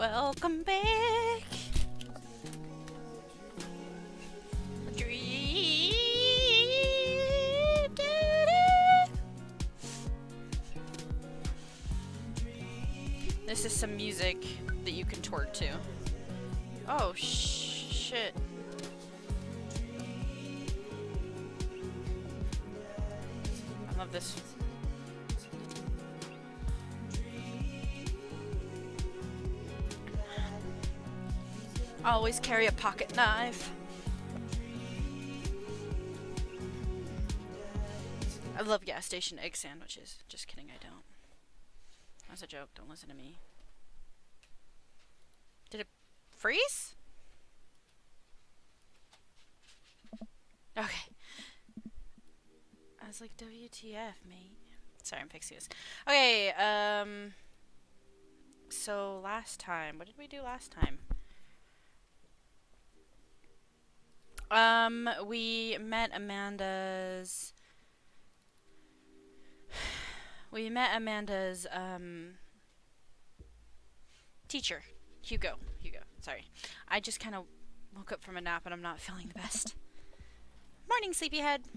Welcome back. This is some music that you can twerk to. Oh, shit. I love this. Always carry a pocket knife. I love gas station egg sandwiches. Just kidding, I don't. That's a joke, don't listen to me. Did it freeze? Okay. I was like, WTF, mate. Sorry, I'm fixing this. Okay, so last time, what did we do last time? We met Amanda's teacher, Hugo, sorry. I just kind of woke up from a nap and I'm not feeling the best. Morning, sleepyhead.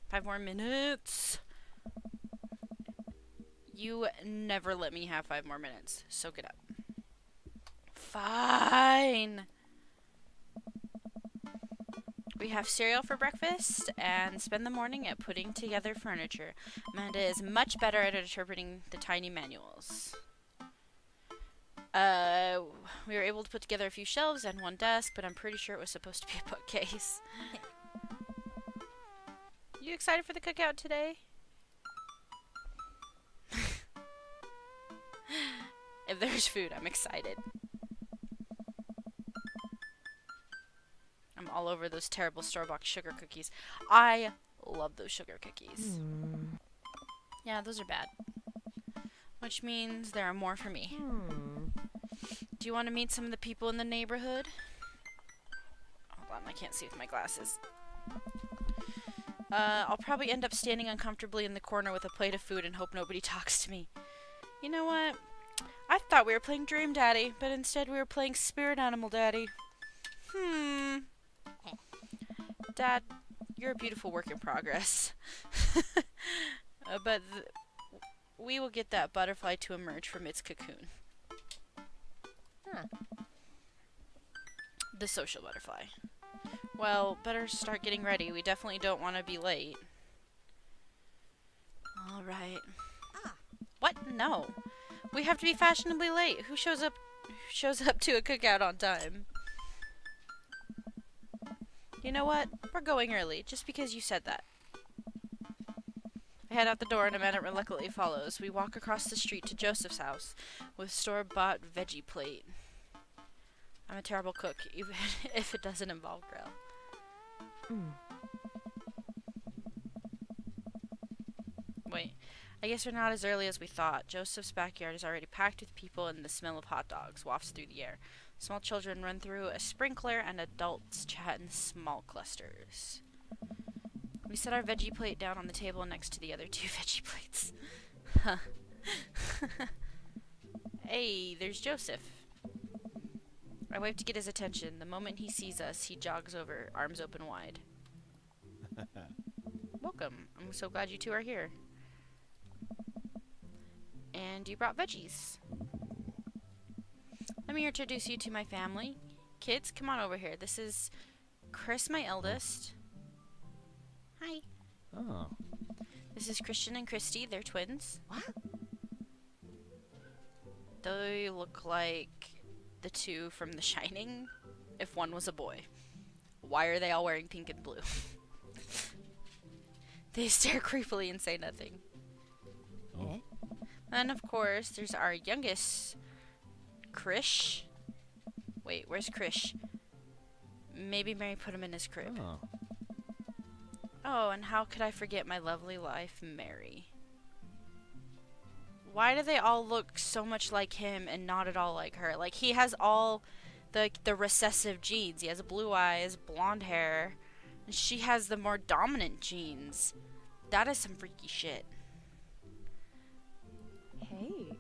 5 more minutes. You never let me have 5 more minutes. Soak it up. Fine. We have cereal for breakfast and spend the morning at putting together furniture. Amanda is much better at interpreting the tiny manuals. We were able to put together a few shelves and 1 desk, but I'm pretty sure it was supposed to be a bookcase. You excited for the cookout today? If there's food, I'm excited. I'm all over those terrible store-bought sugar cookies. I love those sugar cookies. Yeah, those are bad. Which means there are more for me. Do you want to meet some of the people in the neighborhood? Hold on, I can't see with my glasses. I'll probably end up standing uncomfortably in the corner with a plate of food and hope nobody talks to me. You know what? I thought we were playing Dream Daddy, but instead we were playing Spirit Animal Daddy. Dad, you're a beautiful work in progress. But we will get that butterfly to emerge from its cocoon. The social butterfly. Well, better start getting ready. We definitely don't want to be late. Alright. What? No. We have to be fashionably late. Who shows up to a cookout on time? You know what? We're going early, just because you said that. I head out the door and Amanda reluctantly follows. We walk across the street to Joseph's house with store-bought veggie plate. I'm a terrible cook, even if it doesn't involve grill. Wait, I guess we're not as early as we thought. Joseph's backyard is already packed with people and the smell of hot dogs wafts through the air. Small children run through a sprinkler and adults chat in small clusters. We set our veggie plate down on the table next to the other 2 veggie plates. Hey, there's Joseph. I wave to get his attention. The moment he sees us, he jogs over, arms open wide. Welcome. I'm so glad you 2 are here. And you brought veggies. Let me introduce you to my family. Kids, come on over here. This is Chris, my eldest. Hi. Oh. This is Christian and Christy. They're twins. What? They look like the 2 from The Shining, if one was a boy. Why are they all wearing pink and blue? They stare creepily and say nothing. Oh. And of course, there's our youngest, Krish. Wait, where's Krish? Maybe Mary put him in his crib. Oh. Oh, and how could I forget my lovely wife, Mary? Why do they all look so much like him and not at all like her? Like, he has all the recessive genes. He has blue eyes, blonde hair, and she has the more dominant genes. That is some freaky shit. Hey.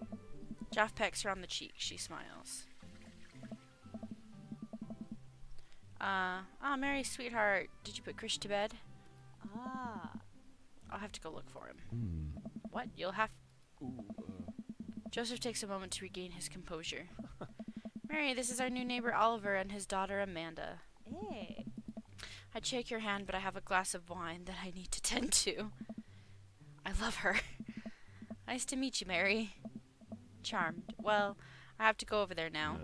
Joff pecks her on the cheek. She smiles. Oh, Mary, sweetheart. Did you put Krish to bed? Ah. I'll have to go look for him. Hmm. What? You'll have... Ooh, Joseph takes a moment to regain his composure. Mary, this is our new neighbor Oliver and his daughter Amanda. Hey. I'd shake your hand, but I have a glass of wine that I need to tend to. I love her. Nice to meet you, Mary. Charmed. Well, I have to go over there now.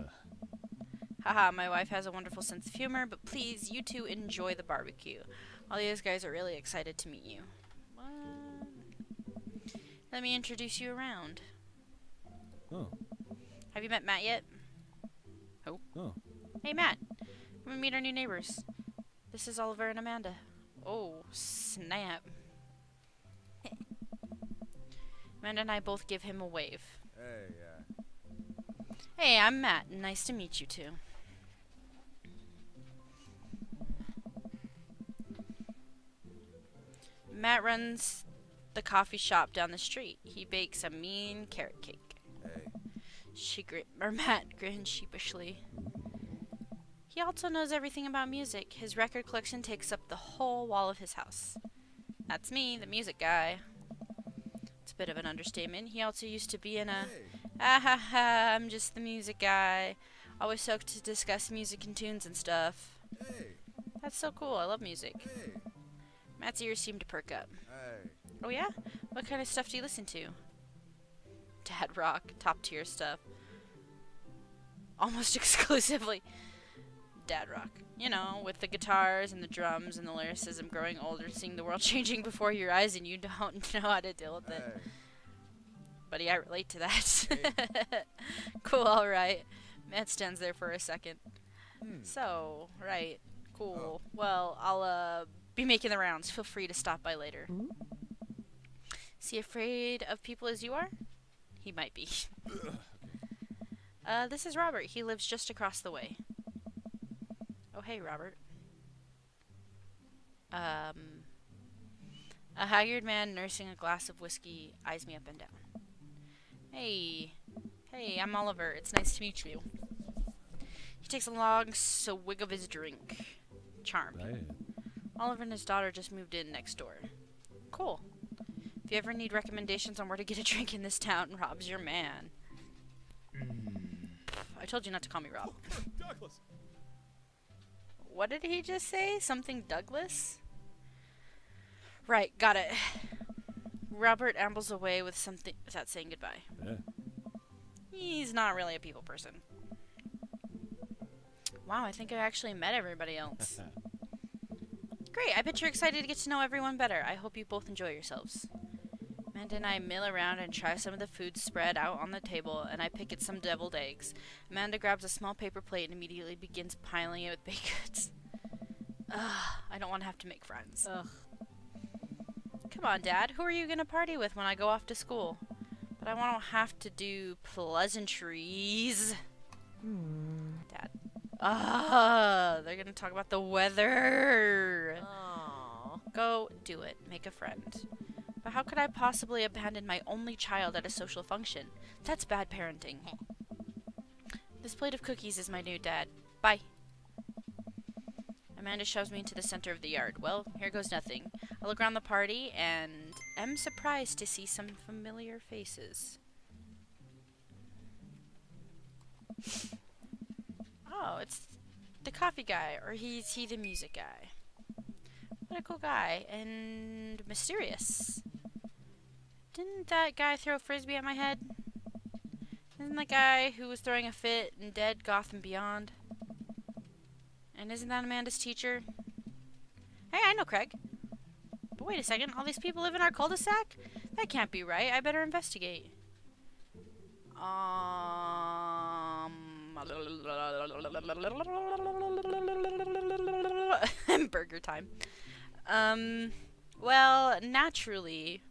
Haha, my wife has a wonderful sense of humor, but please, you two enjoy the barbecue. All these guys are really excited to meet you. What? Let me introduce you around. Oh. Have you met Matt yet? Oh. Oh. Hey, Matt. Come and meet our new neighbors. This is Oliver and Amanda. Oh, snap. Amanda and I both give him a wave. Hey, Hey, I'm Matt. Nice to meet you two. Matt runs the coffee shop down the street. He bakes a mean carrot cake. hey. Matt grins sheepishly. He also knows everything about music. His record collection takes up the whole wall of his house. That's me, the music guy. It's a bit of an understatement. He also used to be in a... Ah ha ha, I'm just the music guy. Always stoked to discuss music and tunes and stuff. Hey, That's so cool, I love music. hey, Matt's ears seem to perk up. hey. Oh yeah? What kind of stuff do you listen to? Dad rock, top tier stuff. Almost exclusively dad rock. You know, with the guitars and the drums and the lyricism, growing older, seeing the world changing before your eyes and you don't know how to deal with it. Hey. Buddy, I relate to that. Cool, alright. Matt stands there for a second. So, right. Cool. Well, I'll be making the rounds. Feel free to stop by later. Is he afraid of people as you are? He might be. This is Robert. He lives just across the way. Oh, hey, Robert. A haggard man nursing a glass of whiskey eyes me up and down. Hey. Hey, I'm Oliver. It's nice to meet you. He takes a long swig of his drink. Charmed. Right. Oliver and his daughter just moved in next door. Cool. If you ever need recommendations on where to get a drink in this town, Rob's your man. I told you not to call me Rob. Douglas. What did he just say? Something Douglas? Right, got it. Robert ambles away with something without saying goodbye. Yeah. He's not really a people person. Wow, I think I actually met everybody else. Great, I bet you're excited to get to know everyone better. I hope you both enjoy yourselves. Amanda and I mill around and try some of the food spread out on the table, and I pick at some deviled eggs. Amanda grabs a small paper plate and immediately begins piling it with baked goods. Ugh, I don't want to have to make friends. Ugh. Come on, Dad. Who are you going to party with when I go off to school? But I won't have to do pleasantries. Dad. They're going to talk about the weather. Aww. Go do it. Make a friend. But how could I possibly abandon my only child at a social function? That's bad parenting. This plate of cookies is my new dad. Bye. Amanda shoves me into the center of the yard. Well, here goes nothing. I look around the party and am surprised to see some familiar faces. Oh, it's the coffee guy, or is he the music guy? What a cool guy, and mysterious. Didn't that guy throw a frisbee at my head? Isn't that guy who was throwing a fit in Dead Gotham Beyond? And isn't that Amanda's teacher? Hey, I know Craig. But wait a second, all these people live in our cul-de-sac? That can't be right. I better investigate. Burger time. Well, naturally,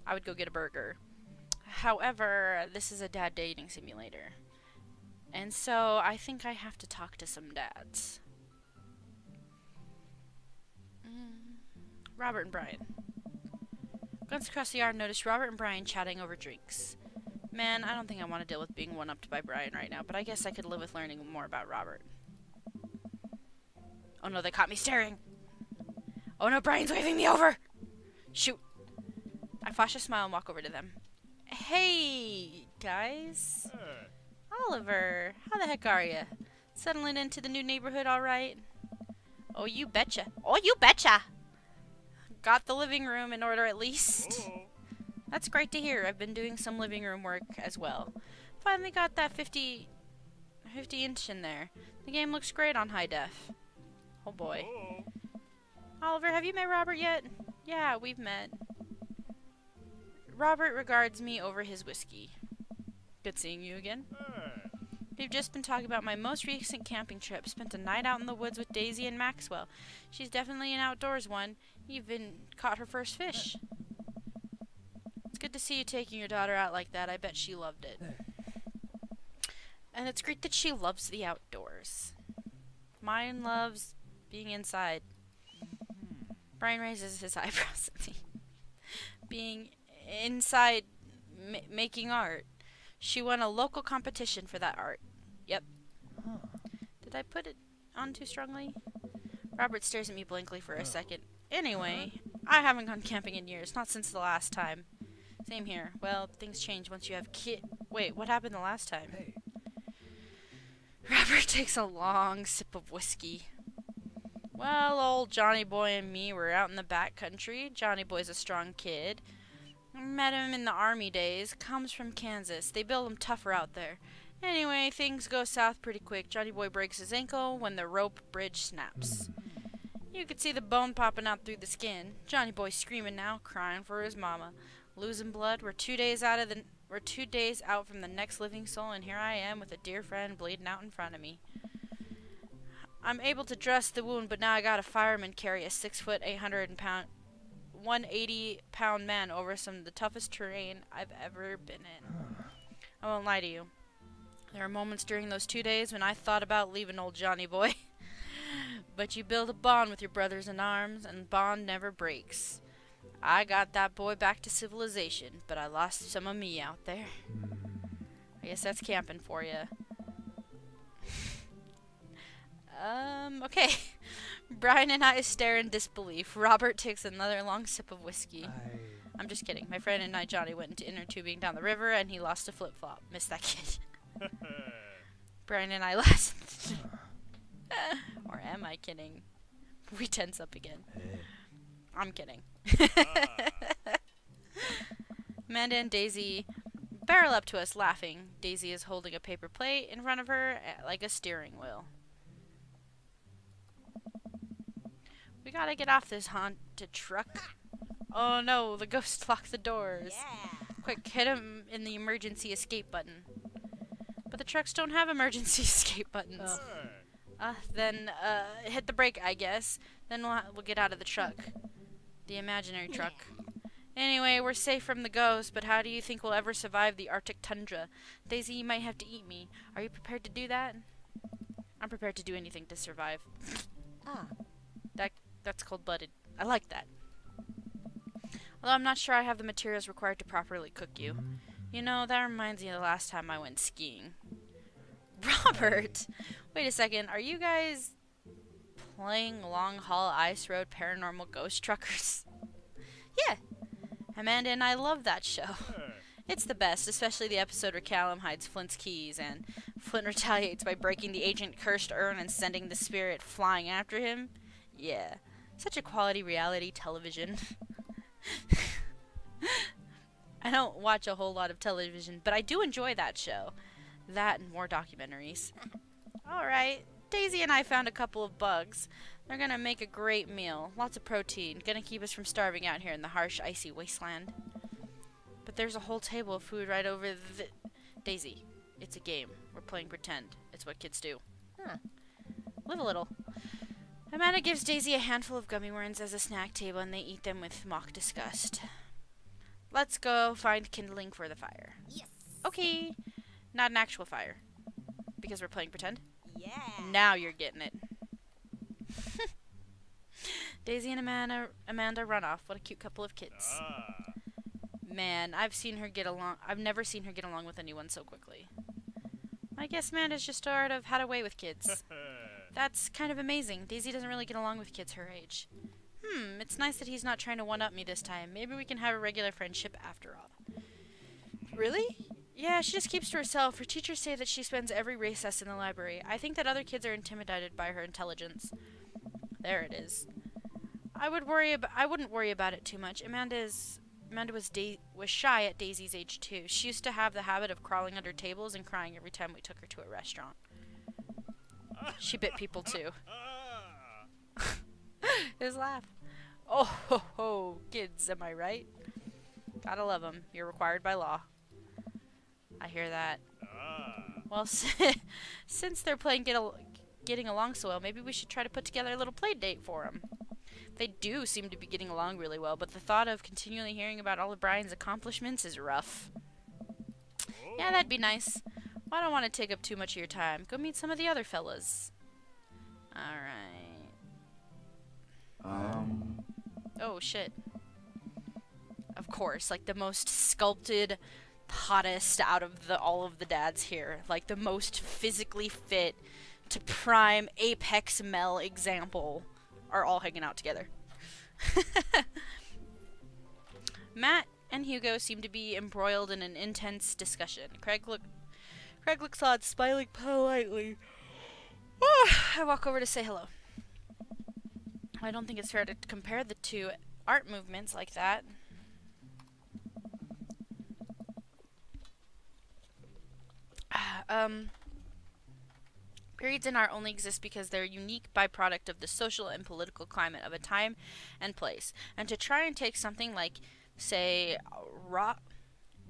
I would go get a burger. However, this is a dad dating simulator. And so I think I have to talk to some dads. Robert and Brian. Glance across the yard and notice Robert and Brian chatting over drinks. Man, I don't think I want to deal with being one-upped by Brian right now, but I guess I could live with learning more about Robert. Oh no, they caught me staring. Oh no, Brian's waving me over. Shoot. I flash a smile and walk over to them. Hey, guys. Oliver, how the heck are ya? Settling into the new neighborhood all right? Oh, you betcha. Oh, you betcha. Got the living room in order at least. That's great to hear. I've been doing some living room work as well. Finally got that 50 inch in there. The game looks great on high def. Oh boy. Oliver, have you met Robert yet? Yeah, we've met. Robert regards me over his whiskey. Good seeing you again. We've just been talking about my most recent camping trip. Spent a night out in the woods with Daisy and Maxwell. She's definitely an outdoors one. Even caught her first fish. It's good to see you taking your daughter out like that. I bet she loved it. And it's great that she loves the outdoors. Mine loves being inside. Brian raises his eyebrows at me. Being inside making art. She won a local competition for that art. Yep. Did I put it on too strongly? Robert stares at me blankly for a second. Anyway, I haven't gone camping in years. Not since the last time. Same here. Well, things change once you have Wait, what happened the last time? Hey. Robert takes a long sip of whiskey. Well, old Johnny Boy and me were out in the back country. Johnny Boy's a strong kid. Met him in the army days. Comes from Kansas. They build him tougher out there. Anyway, things go south pretty quick. Johnny Boy breaks his ankle when the rope bridge snaps. You could see the bone popping out through the skin. Johnny Boy screaming now, crying for his mama. Losing blood. We're 2 days out from the next living soul, and here I am with a dear friend bleeding out in front of me. I'm able to dress the wound, but now I got a fireman carry a 6 foot, 180-pound man over some of the toughest terrain I've ever been in. I won't lie to you. There were moments during those 2 days when I thought about leaving old Johnny Boy. But you build a bond with your brothers in arms, and bond never breaks. I got that boy back to civilization, but I lost some of me out there. I guess that's camping for you. Okay. Brian and I stare in disbelief. Robert takes another long sip of whiskey. I'm just kidding. My friend and I, Johnny, went into inner tubing down the river, and he lost a flip-flop. Missed that kid. Brian and I laughed. Or am I kidding? We tense up again. I'm kidding. Amanda and Daisy barrel up to us laughing. Daisy is holding a paper plate in front of her like a steering wheel. We gotta get off this haunted truck. Oh no, the ghost locked the doors. Yeah. Quick, hit him in the emergency escape button. But the trucks don't have emergency escape buttons. Then hit the brake, I guess. Then we'll get out of the truck. The imaginary truck. Anyway, we're safe from the ghost, but how do you think we'll ever survive the Arctic tundra? Daisy, you might have to eat me. Are you prepared to do that? I'm prepared to do anything to survive. That's cold-blooded. I like that. Although I'm not sure I have the materials required to properly cook you. You know, that reminds me of the last time I went skiing. Robert! Wait a second, are you guys playing Long Haul Ice Road Paranormal Ghost Truckers? Yeah. Amanda and I love that show. It's the best, especially the episode where Callum hides Flint's keys and Flint retaliates by breaking the ancient cursed urn and sending the spirit flying after him. Yeah. Such a quality reality television. I don't watch a whole lot of television, but I do enjoy that show. That and more documentaries. Alright, Daisy and I found a couple of bugs. They're gonna make a great meal. Lots of protein. Gonna keep us from starving out here in the harsh, icy wasteland. But there's a whole table of food right over the... Daisy, it's a game. We're playing pretend. It's what kids do. Live a little. Amanda gives Daisy a handful of gummy worms as a snack table, and they eat them with mock disgust. Let's go find kindling for the fire. Yes. Okay. Not an actual fire. Because we're playing pretend? Yeah. Now you're getting it. Daisy and Amanda run off. What a cute couple of kids. Man, I've never seen her get along with anyone so quickly. I guess Amanda's just sort of had a way with kids. That's kind of amazing. Daisy doesn't really get along with kids her age. It's nice that he's not trying to one-up me this time. Maybe we can have a regular friendship after all. Really? Yeah, she just keeps to herself. Her teachers say that she spends every recess in the library. I think that other kids are intimidated by her intelligence. There it is. I wouldn't worry about it too much. Amanda was shy at Daisy's age too. She used to have the habit of crawling under tables and crying every time we took her to a restaurant. She bit people too. His laugh. Oh ho ho, kids, am I right? Gotta love 'em. You're required by law. I hear that. Well, since they're playing getting along so well, maybe we should try to put together a little play date for them. They do seem to be getting along really well, but the thought of continually hearing about all of Brian's accomplishments is rough. Yeah, that'd be nice. Well, I don't want to take up too much of your time. Go meet some of the other fellas. Alright. Oh, shit. Of course, like the most sculpted, hottest out of all of the dads here. Like the most physically fit to prime apex male example are all hanging out together. Matt and Hugo seem to be embroiled in an intense discussion. Craig looks odd, smiling politely. I walk over to say hello. I don't think it's fair to compare the two art movements like that. Periods in art only exist because they're a unique byproduct of the social and political climate of a time and place. And to try and take something like, say,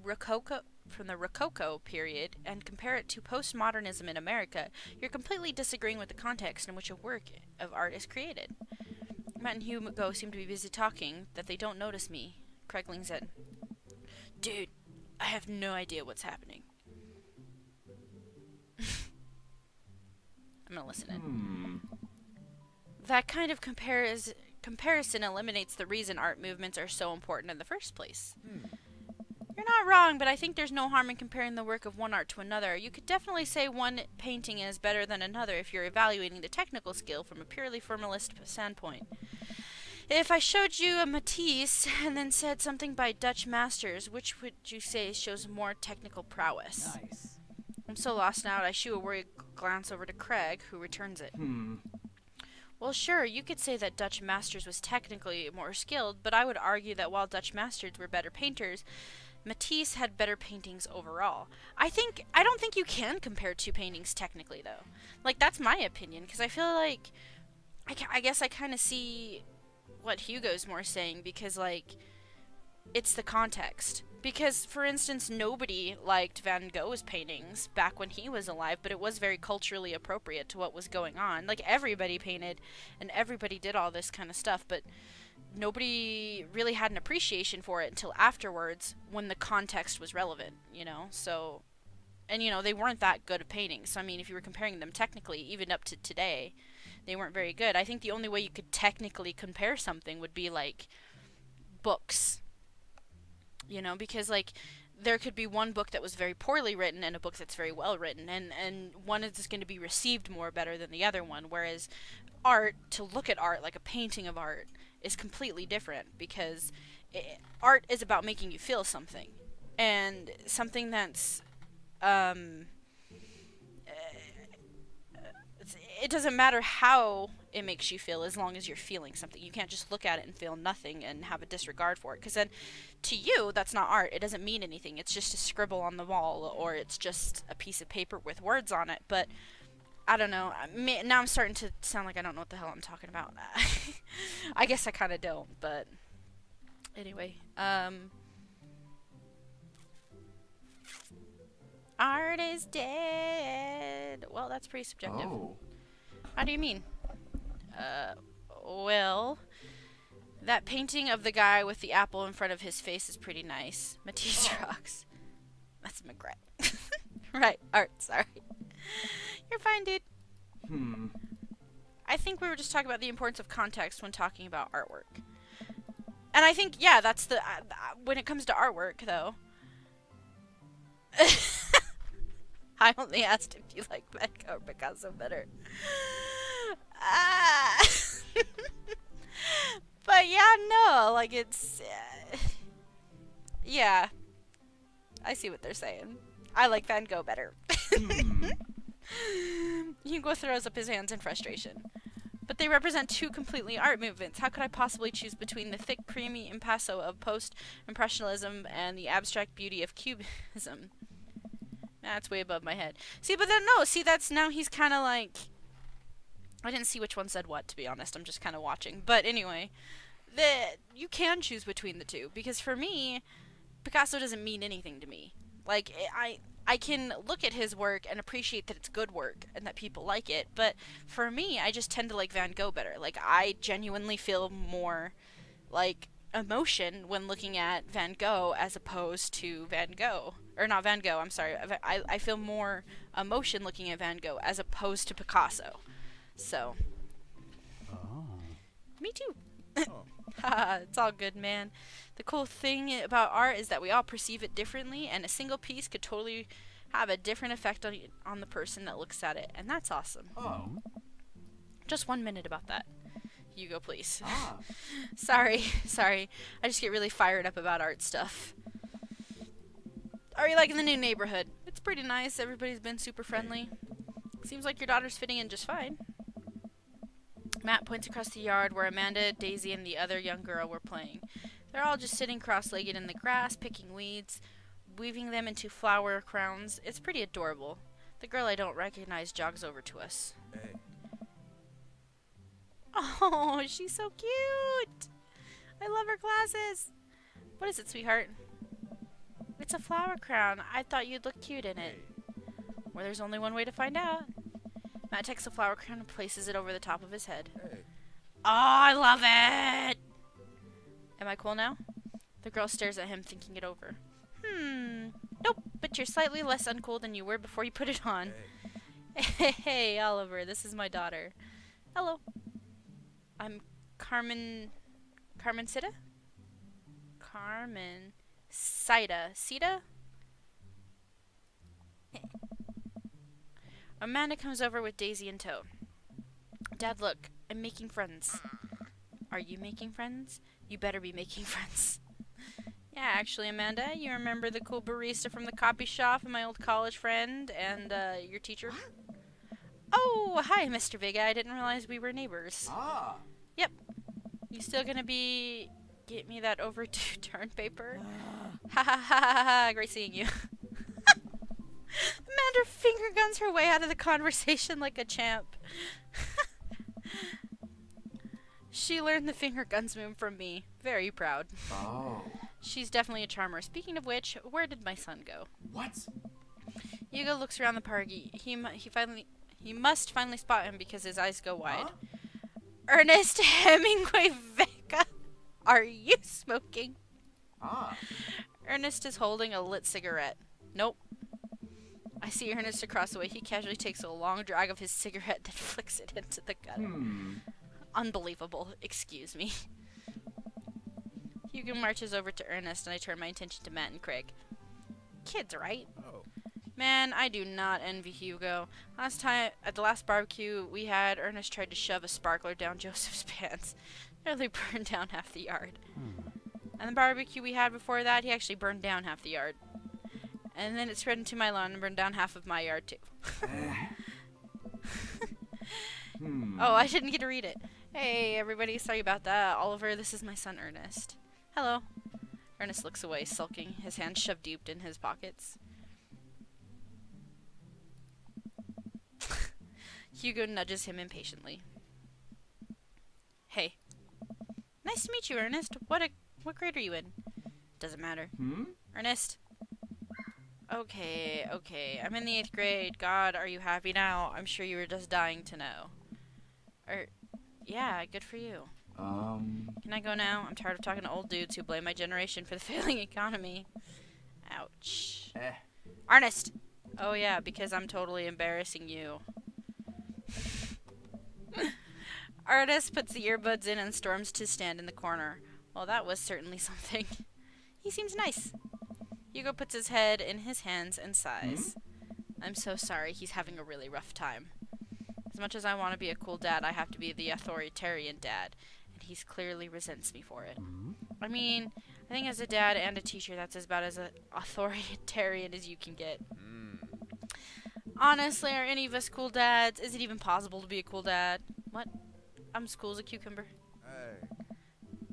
Rococo, from the Rococo period, and compare it to postmodernism in America, you're completely disagreeing with the context in which a work of art is created. Matt and Hugo seem to be busy talking, that they don't notice me. Craig leans in. Dude, I have no idea what's happening. I'm gonna listen in. That kind of comparison eliminates the reason art movements are so important in the first place. You're not wrong, but I think there's no harm in comparing the work of one art to another. You could definitely say one painting is better than another if you're evaluating the technical skill from a purely formalist standpoint. If I showed you a Matisse and then said something by Dutch masters, which would you say shows more technical prowess? Nice. I'm so lost now, I shoot a worried glance over to Craig, who returns it. Well, sure, you could say that Dutch masters was technically more skilled, but I would argue that while Dutch masters were better painters, Matisse had better paintings overall. I don't think you can compare two paintings technically, though. Like, that's my opinion, because I feel like, I guess I kind of see what Hugo's more saying, because, like, it's the context. Because, for instance, nobody liked Van Gogh's paintings back when he was alive, but it was very culturally appropriate to what was going on. Like, everybody painted, and everybody did all this kind of stuff, but nobody really had an appreciation for it until afterwards, when the context was relevant, you know? So, and, you know, they weren't that good at painting. So, I mean, if you were comparing them technically, even up to today, they weren't very good. I think the only way you could technically compare something would be, like, books. You know, because, like, there could be one book that was very poorly written and a book that's very well written, and one is going to be received more better than the other one, whereas art, to look at art, like a painting of art, is completely different, because art is about making you feel something, and something that's, it doesn't matter how it makes you feel as long as you're feeling something. You can't just look at it and feel nothing and have a disregard for it, because then to you that's not art. It doesn't mean anything. It's just a scribble on the wall, or it's just a piece of paper with words on it. But I don't know, now I'm starting to sound like I don't know what the hell I'm talking about. I guess I kind of don't, but anyway, art is dead. Well, that's pretty subjective. Oh. How do you mean? Well, that painting of the guy with the apple in front of his face is pretty nice. Matisse rocks. That's McGrath. Right, art, sorry. You're fine, dude. I think we were just talking about the importance of context when talking about artwork. And I think, yeah, that's the... when it comes to artwork, though. I only asked if you like Van Gogh or Picasso better. Ah. But yeah, no, like it's... yeah. I see what they're saying. I like Van Gogh better. Hugo throws up his hands in frustration. But they represent two completely art movements. How could I possibly choose between the thick, creamy impasto of post-impressionism and the abstract beauty of cubism? That's way above my head. See, but then no, see, that's now he's kind of like... I didn't see which one said what, to be honest. I'm just kind of watching. But anyway, you can choose between the two. Because for me, Picasso doesn't mean anything to me. Like, I can look at his work and appreciate that it's good work and that people like it, but for me, I just tend to like Van Gogh better. Like, I genuinely feel more, like, emotion when looking at Van Gogh as opposed to Van Gogh. Or not Van Gogh, I'm sorry. I feel more emotion looking at Van Gogh as opposed to Picasso. So. Oh. Me too. Oh. Haha, it's all good, man. The cool thing about art is that we all perceive it differently, and a single piece could totally have a different effect on the person that looks at it, and that's awesome. Oh. Just 1 minute about that. Hugo, please. Ah. Sorry. I just get really fired up about art stuff. Are you liking the new neighborhood? It's pretty nice. Everybody's been super friendly. Seems like your daughter's fitting in just fine. Matt points across the yard where Amanda, Daisy, and the other young girl were playing. They're all just sitting cross-legged in the grass, picking weeds, weaving them into flower crowns. It's pretty adorable. The girl I don't recognize jogs over to us. Hey. Oh, she's so cute! I love her glasses. What is it, sweetheart? It's a flower crown. I thought you'd look cute in it. Well, there's only one way to find out. Matt takes the flower crown and places it over the top of his head. Hey. Oh, I love it! Am I cool now? The girl stares at him, thinking it over. Nope, but you're slightly less uncool than you were before you put it on. Hey, Oliver, this is my daughter. Hello. I'm Carmen Sita? Carmen Sita? Amanda comes over with Daisy in tow. Dad, look, I'm making friends. Are you making friends? You better be making friends. Yeah, actually, Amanda, you remember the cool barista from the copy shop and my old college friend and your teacher? Oh, hi, Mr. Big Eye. I didn't realize we were neighbors. Ah. Yep. You still gonna get me that overturned paper? Ha ha ha ha ha. Great seeing you. Amanda finger guns her way out of the conversation like a champ. She learned the finger guns move from me. Very proud. Oh. She's definitely a charmer. Speaking of which, where did my son go? What? Hugo looks around the party. He must finally spot him because his eyes go wide. Huh? Ernest Hemingway Vega, are you smoking? Ah. Ernest is holding a lit cigarette. Nope. I see Ernest across the way. He casually takes a long drag of his cigarette, then flicks it into the gutter. Unbelievable. Excuse me. Hugo marches over to Ernest, and I turn my attention to Matt and Craig. Kids, right? Oh. Man, I do not envy Hugo. Last time, at the last barbecue we had, Ernest tried to shove a sparkler down Joseph's pants. Nearly burned down half the yard. And the barbecue we had before that, he actually burned down half the yard. And then it spread into my lawn and burned down half of my yard, too. Oh, I didn't get to read it. Hey, everybody, sorry about that. Oliver, this is my son, Ernest. Hello. Ernest looks away, sulking, his hands shoved deep in his pockets. Hugo nudges him impatiently. Hey. Nice to meet you, Ernest. What grade are you in? Doesn't matter. Ernest. Okay. I'm in the 8th grade. God, are you happy now? I'm sure you were just dying to know. Yeah, good for you. Can I go now? I'm tired of talking to old dudes who blame my generation for the failing economy. Ouch. Ernest! Oh yeah, because I'm totally embarrassing you. Ernest puts the earbuds in and storms to stand in the corner. Well, that was certainly something. He seems nice. Hugo puts his head in his hands and sighs. I'm so sorry he's having a really rough time. As much as I want to be a cool dad, I have to be the authoritarian dad, and he clearly resents me for it. I mean, I think as a dad and a teacher, that's about as authoritarian as you can get. Honestly, are any of us cool dads? Is it even possible to be a cool dad? What? I'm as cool as a cucumber. Hey.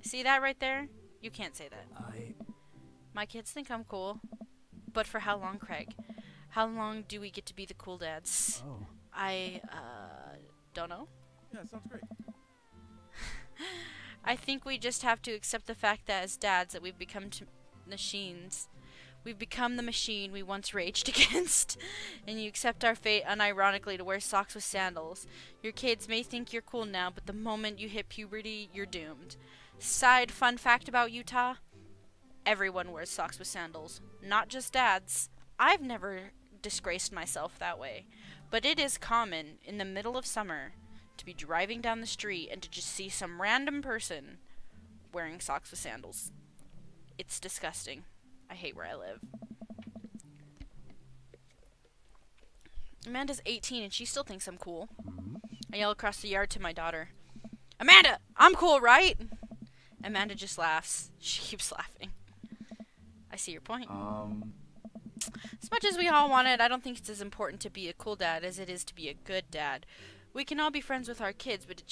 See that right there? You can't say that. My kids think I'm cool. But for how long, Craig? How long do we get to be the cool dads? Oh. I, don't know. Yeah, sounds great. I think we just have to accept the fact that as dads that we've become machines. We've become the machine we once raged against. And you accept our fate unironically to wear socks with sandals. Your kids may think you're cool now, but the moment you hit puberty, you're doomed. Side fun fact about Utah. Everyone wears socks with sandals. Not just dads. I've never disgraced myself that way. But it is common in the middle of summer to be driving down the street and to just see some random person wearing socks with sandals. It's disgusting. I hate where I live. Amanda's 18 and she still thinks I'm cool. I yell across the yard to my daughter. Amanda, I'm cool, right? Amanda just laughs. She keeps laughing. I see your point. As much as we all want it, I don't think it's as important to be a cool dad as it is to be a good dad. We can all be friends with our kids, but it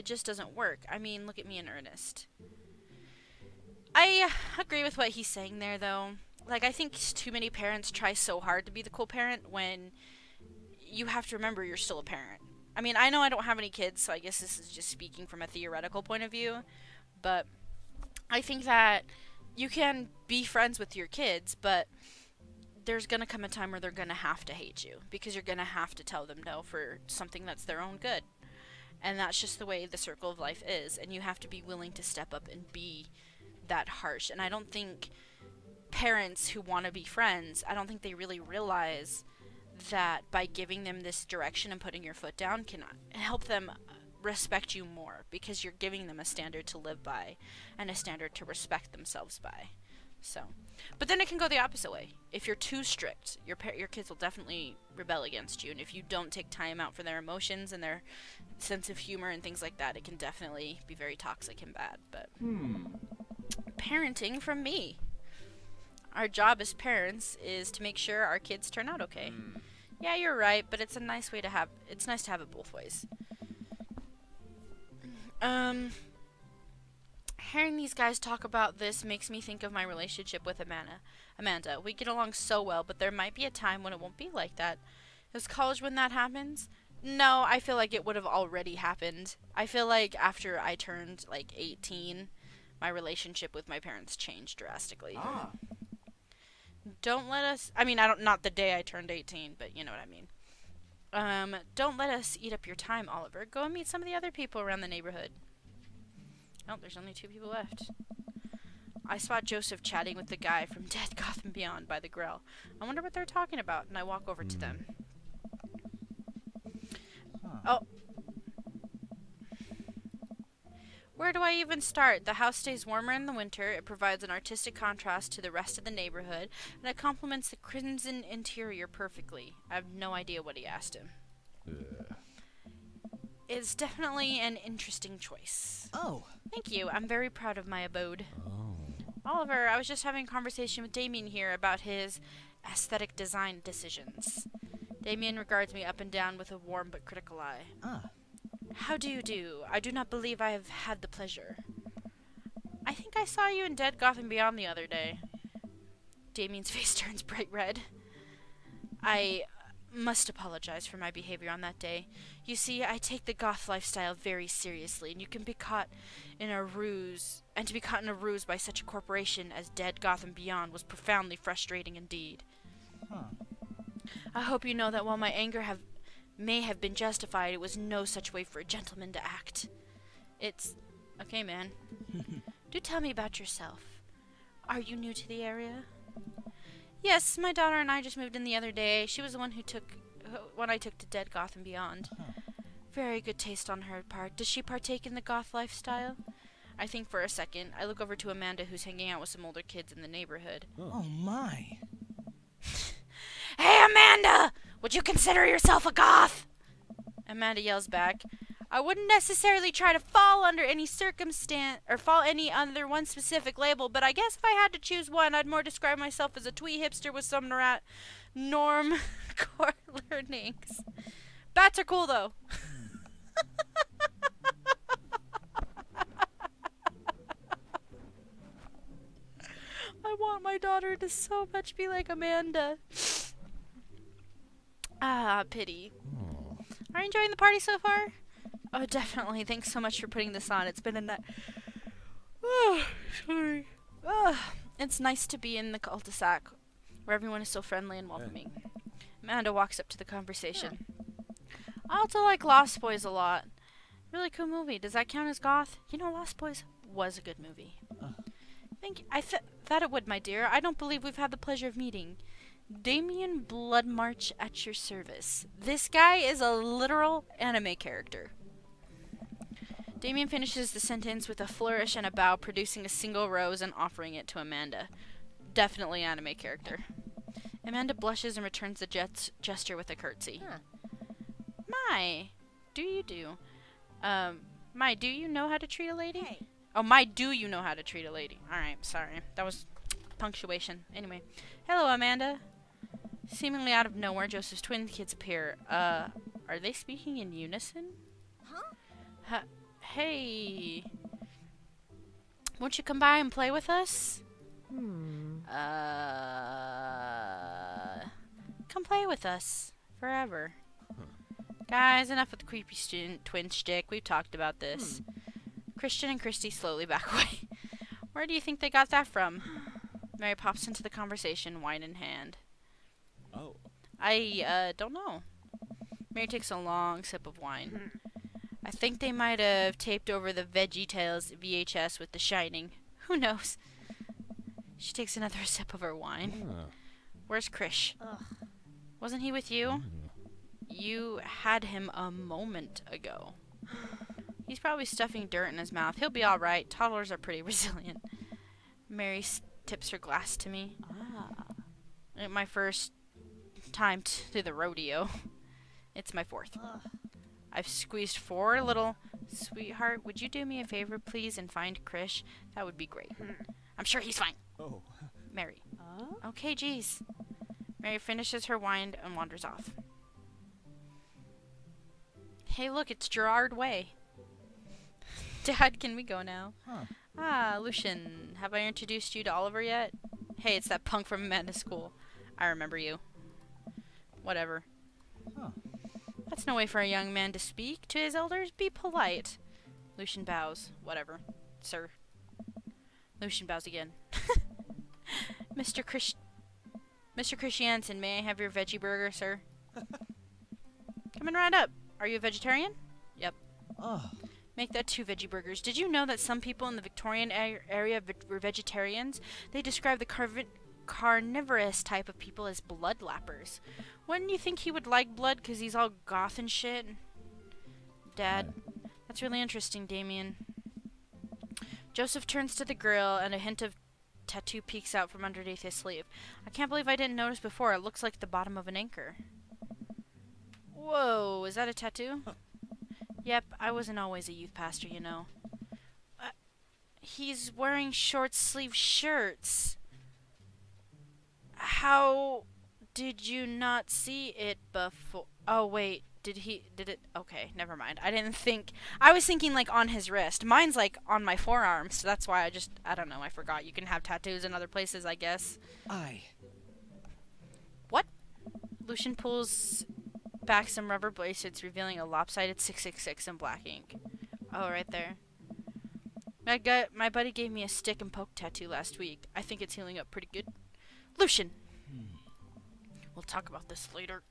just doesn't work. I mean, look at me and Ernest. I agree with what he's saying there, though. Like, I think too many parents try so hard to be the cool parent when you have to remember you're still a parent. I mean, I know I don't have any kids, so I guess this is just speaking from a theoretical point of view, but I think that you can be friends with your kids, but there's going to come a time where they're going to have to hate you because you're going to have to tell them no for something that's their own good. And that's just the way the circle of life is, and you have to be willing to step up and be that harsh. And I don't think parents who want to be friends, I don't think they really realize that by giving them this direction and putting your foot down can help them respect you more because you're giving them a standard to live by and a standard to respect themselves by. So, but then it can go the opposite way. If you're too strict, your kids will definitely rebel against you, and if you don't take time out for their emotions and their sense of humor and things like that, it can definitely be very toxic and bad. But parenting from me. Our job as parents is to make sure our kids turn out okay. Yeah, you're right, but it's a nice way to have. It's nice to have it both ways. Hearing these guys talk about this makes me think of my relationship with Amanda. We get along so well, but there might be a time when it won't be like that. Is college when that happens? No, I feel like it would have already happened. I feel like after I turned, 18, my relationship with my parents changed drastically. Don't let us... I mean, not the day I turned 18, but you know what I mean. Don't let us eat up your time, Oliver. Go and meet some of the other people around the neighborhood. Oh, there's only 2 people left. I spot Joseph chatting with the guy from Dead Gotham Beyond by the grill. I wonder what they're talking about, and I walk over to them. Oh. Where do I even start? The house stays warmer in the winter, it provides an artistic contrast to the rest of the neighborhood, and it complements the crimson interior perfectly. I have no idea what he asked him. It's definitely an interesting choice. Oh. Thank you. I'm very proud of my abode. Oliver, I was just having a conversation with Damien here about his aesthetic design decisions. Damien regards me up and down with a warm but critical eye. How do you do? I do not believe I have had the pleasure. I think I saw you in Dead Gotham Beyond the other day. Damien's face turns bright red. I must apologize for my behavior on that day. You see, I take the goth lifestyle very seriously, and you can be caught in a ruse, and to be caught in a ruse by such a corporation as Dead Gotham Beyond was profoundly frustrating indeed. I hope you know that while my anger may have been justified, it was no such way for a gentleman to act. It's... Okay, man. Do tell me about yourself. Are you new to the area? Yes, my daughter and I just moved in the other day. She was the one I took to Dead Gotham Beyond. Very good taste on her part. Does she partake in the goth lifestyle? I think for a second. I look over to Amanda, who's hanging out with some older kids in the neighborhood. Oh my. Hey, Amanda! Would you consider yourself a goth? Amanda yells back. I wouldn't necessarily try to fall under any circumstance or fall any under one specific label, but I guess if I had to choose one, I'd more describe myself as a twee hipster with some norm core learnings. Bats are cool though. I want my daughter to so much be like Amanda. Ah, pity. Are you enjoying the party so far? Oh, definitely. Thanks so much for putting this on. It's been a night. Oh, sorry. It's nice to be in the cul-de-sac where everyone is so friendly and welcoming. Amanda walks up to the conversation. I also like Lost Boys a lot. Really cool movie. Does that count as goth? You know, Lost Boys was a good movie. I thought it would, my dear. I don't believe we've had the pleasure of meeting. Damien Bloodmarch at your service. This guy is a literal anime character. Damien finishes the sentence with a flourish and a bow, producing a single rose and offering it to Amanda. Definitely anime character. Amanda blushes and returns the gesture with a curtsy. My, do you know how to treat a lady? Hey. Oh, my, do you know how to treat a lady? Alright, sorry. That was punctuation. Anyway. Hello, Amanda. Seemingly out of nowhere, Joseph's twin kids appear. Are they speaking in unison? Huh? Hey. Won't you come by and play with us? Come play with us. Forever. Guys, enough with the creepy twin shtick. We've talked about this. Christian and Christy slowly back away. Where do you think they got that from? Mary pops into the conversation, wine in hand. Oh. I don't know. Mary takes a long sip of wine. I think they might have taped over the VeggieTales VHS with The Shining. Who knows? She takes another sip of her wine. Where's Krish? Ugh. Wasn't he with you? You had him a moment ago. He's probably stuffing dirt in his mouth. He'll be alright. Toddlers are pretty resilient. Mary tips her glass to me. My first time to the rodeo. It's my fourth. I've squeezed 4 little... Sweetheart, would you do me a favor, please, and find Krish? That would be great. I'm sure he's fine. Oh. Mary. Okay, geez. Mary finishes her wine and wanders off. Hey, look, it's Gerard Way. Dad, can we go now? Ah, Lucian, have I introduced you to Oliver yet? Hey, it's that punk from Amanda's school. I remember you. Whatever. That's no way for a young man to speak to his elders. Be polite. Lucian bows. Whatever. Sir. Lucian bows again. Mr. Christiansen, may I have your veggie burger, sir? Coming right up. Are you a vegetarian? Yep. Make that 2 veggie burgers. Did you know that some people in the Victorian area were vegetarians? They describe the carnivorous type of people as blood lappers. Wouldn't you think he would like blood because he's all goth and shit? Dad, that's really interesting, Damien. Joseph turns to the grill and a hint of tattoo peeks out from underneath his sleeve. I can't believe I didn't notice before. It looks like the bottom of an anchor. Whoa, is that a tattoo? Yep, I wasn't always a youth pastor, you know. He's wearing short-sleeve shirts. How did you not see it before? Oh, wait. Did it? Okay, never mind. I was thinking, like, on his wrist. Mine's, like, on my forearm, so that's why I don't know, I forgot. You can have tattoos in other places, I guess. What? Lucian pulls back some rubber bracelets, revealing a lopsided 666 in black ink. Oh, right there. My buddy gave me a stick and poke tattoo last week. I think it's healing up pretty good. Lucian! We'll talk about this later.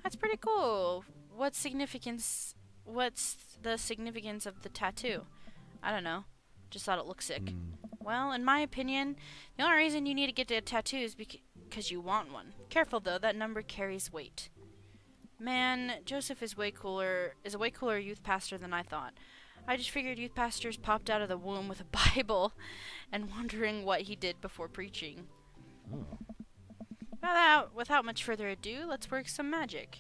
That's pretty cool. What's the significance of the tattoo? I don't know. Just thought it looked sick. Well, in my opinion, the only reason you need to get a tattoo is because you want one. Careful though, that number carries weight. Man, Joseph is a way cooler youth pastor than I thought. I just figured youth pastors popped out of the womb with a Bible and wondering what he did before preaching. Oh. Without much further ado, let's work some magic.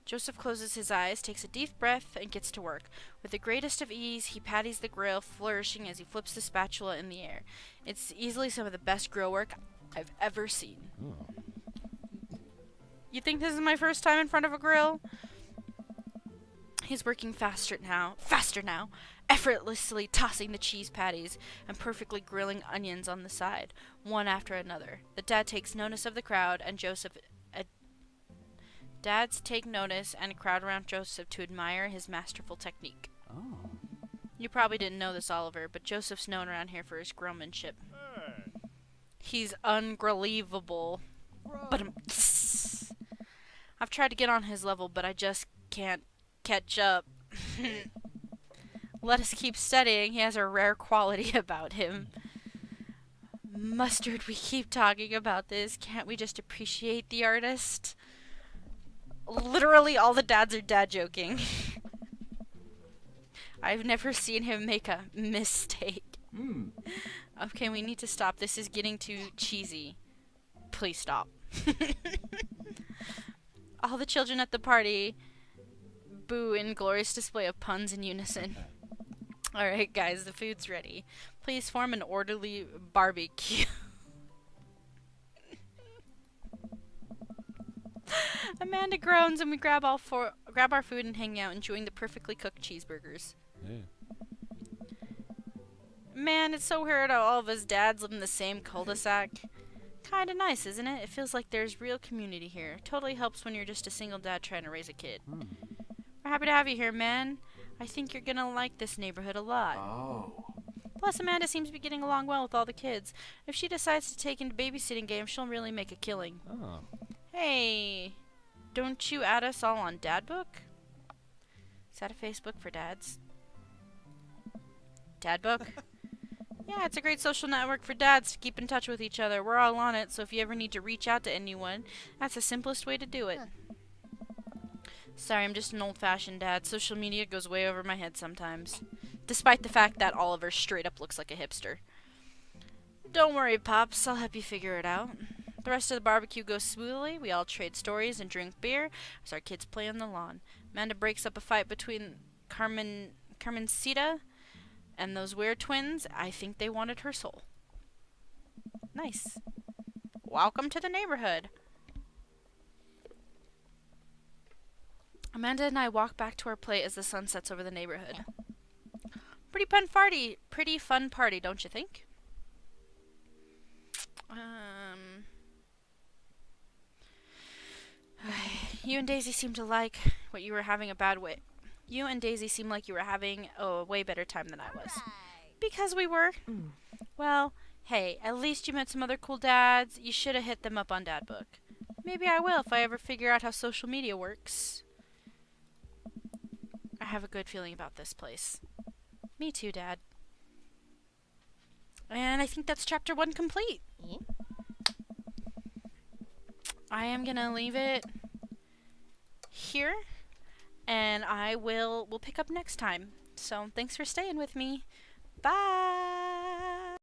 Joseph closes his eyes, takes a deep breath, and gets to work. With the greatest of ease, he patties the grill, flourishing as he flips the spatula in the air. It's easily some of the best grill work I've ever seen. Oh. You think this is my first time in front of a grill? He's working faster now, effortlessly tossing the cheese patties and perfectly grilling onions on the side, one after another. The dad takes notice of the crowd, and dads take notice and crowd around Joseph to admire his masterful technique. Oh. You probably didn't know this, Oliver, but Joseph's known around here for his grillmanship. He's ungrillable. But I've tried to get on his level, but I just can't catch up. Let us keep studying. He has a rare quality about him. Mustard, we keep talking about this. Can't we just appreciate the artist? Literally all the dads are dad joking. I've never seen him make a mistake. Okay, we need to stop. This is getting too cheesy. Please stop. All the children at the party boo in glorious display of puns in unison. Alright guys, the food's ready. Please form an orderly barbecue. Amanda groans and we grab our food and hang out, enjoying the perfectly cooked cheeseburgers. Yeah. Man, it's so weird how all of us dads live in the same cul-de-sac. Kinda nice, isn't it? It feels like there's real community here. Totally helps when you're just a single dad trying to raise a kid. We're happy to have you here, man. I think you're gonna like this neighborhood a lot. Oh. Plus, Amanda seems to be getting along well with all the kids. If she decides to take into babysitting games, she'll really make a killing. Oh. Hey, don't you add us all on Dadbook? Is that a Facebook for dads? Dadbook? Yeah, it's a great social network for dads to keep in touch with each other. We're all on it, so if you ever need to reach out to anyone, that's the simplest way to do it. Sorry, I'm just an old-fashioned dad. Social media goes way over my head sometimes. Despite the fact that Oliver straight up looks like a hipster. Don't worry, Pops. I'll help you figure it out. The rest of the barbecue goes smoothly. We all trade stories and drink beer as our kids play on the lawn. Amanda breaks up a fight between Carmencita and those weird twins. I think they wanted her soul. Nice. Welcome to the neighborhood. Amanda and I walk back to our plate as the sun sets over the neighborhood. Pretty fun party, don't you think? You and Daisy seem to like what you were having a bad way. You and Daisy seem like you were having a way better time than I was. Because we were. Well, hey, at least you met some other cool dads. You should have hit them up on Dadbook. Maybe I will if I ever figure out how social media works. I have a good feeling about this place. Me too, Dad. And I think that's chapter 1 complete. I am gonna leave it here, and we'll pick up next time. So thanks for staying with me. Bye.